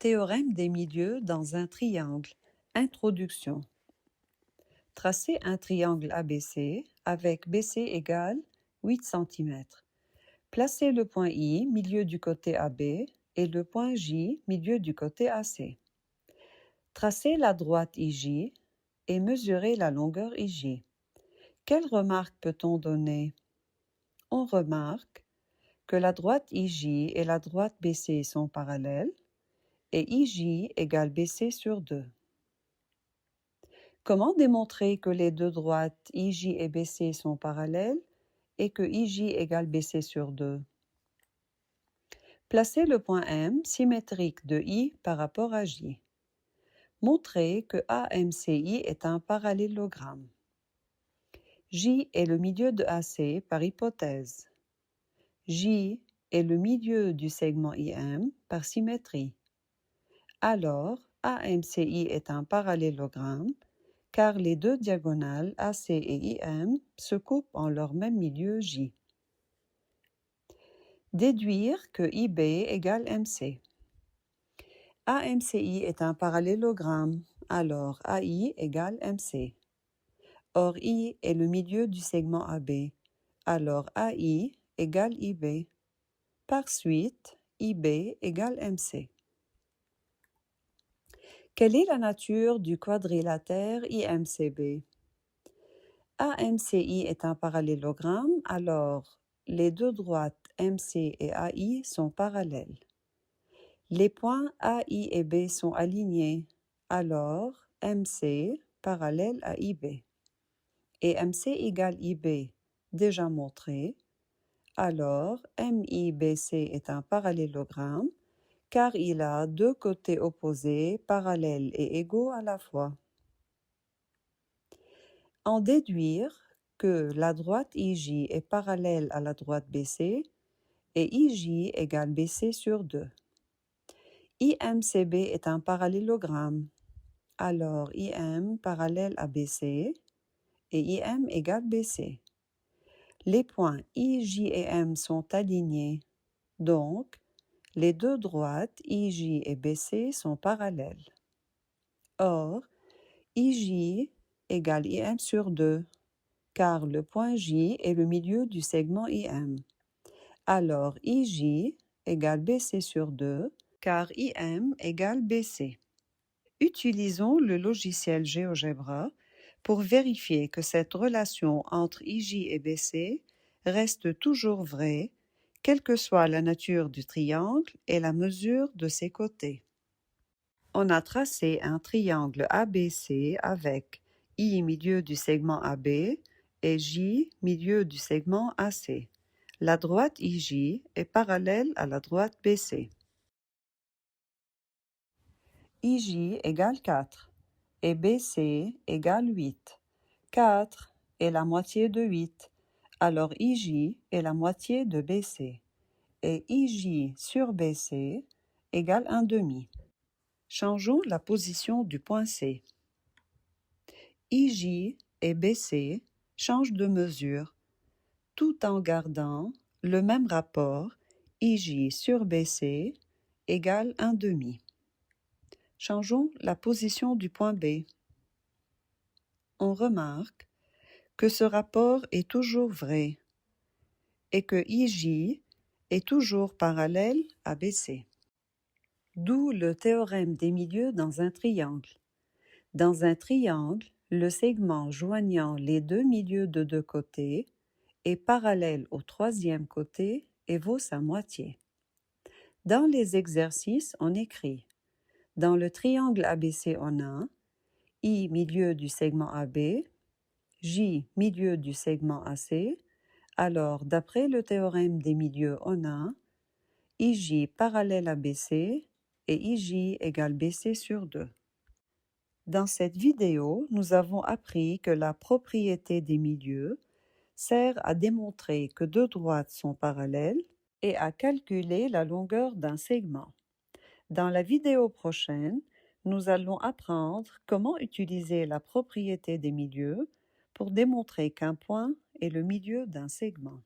Théorème des milieux dans un triangle. Introduction. Tracez un triangle ABC avec BC égale 8 cm. Placez le point I, milieu du côté AB, et le point J, milieu du côté AC. Tracez la droite IJ et mesurez la longueur IJ. Quelle remarque peut-on donner? On remarque que la droite IJ et la droite BC sont parallèles et IJ égale BC sur 2. Comment démontrer que les deux droites IJ et BC sont parallèles et que IJ égale BC sur 2? Placez le point M symétrique de I par rapport à J. Montrez que AMCI est un parallélogramme. J est le milieu de AC par hypothèse. J est le milieu du segment IM par symétrie. Alors, AMCI est un parallélogramme car les deux diagonales AC et IM se coupent en leur même milieu J. Déduire que IB égale MC. AMCI est un parallélogramme, alors AI égale MC. Or, I est le milieu du segment AB, alors AI égale IB. Par suite, IB égale MC. Quelle est la nature du quadrilatère IMCB? AMCI est un parallélogramme, alors les deux droites MC et AI sont parallèles. Les points AI et B sont alignés, alors MC parallèle à IB. Et MC égale IB, déjà montré, alors MIBC est un parallélogramme car il a deux côtés opposés, parallèles et égaux à la fois. En déduire que la droite IJ est parallèle à la droite BC et IJ égale BC sur 2. IMCB est un parallélogramme, alors IM parallèle à BC et IM égale BC. Les points IJ et M sont alignés, donc les deux droites IJ et BC sont parallèles. Or, IJ égale IM sur 2, car le point J est le milieu du segment IM. Alors, IJ égale BC sur 2, car IM égale BC. Utilisons le logiciel GeoGebra pour vérifier que cette relation entre IJ et BC reste toujours vraie, quelle que soit la nature du triangle et la mesure de ses côtés. On a tracé un triangle ABC avec I milieu du segment AB et J milieu du segment AC. La droite IJ est parallèle à la droite BC. IJ égale 4 et BC égale 8. 4 est la moitié de 8, alors IJ est la moitié de BC. Et IJ sur BC égale 1/2. Changeons la position du point C. IJ et BC changent de mesure, tout en gardant le même rapport IJ sur BC égale 1/2. Changeons la position du point B. On remarque que ce rapport est toujours vrai et que IJ est toujours parallèle à BC. D'où le théorème des milieux dans un triangle. Dans un triangle, le segment joignant les deux milieux de deux côtés est parallèle au troisième côté et vaut sa moitié. Dans les exercices, on écrit: dans le triangle ABC, on a I milieu du segment AB, J milieu du segment AC. Alors, d'après le théorème des milieux, on a IJ parallèle à BC et IJ égale BC sur 2. Dans cette vidéo, nous avons appris que la propriété des milieux sert à démontrer que deux droites sont parallèles et à calculer la longueur d'un segment. Dans la vidéo prochaine, nous allons apprendre comment utiliser la propriété des milieux pour démontrer qu'un point est le milieu d'un segment.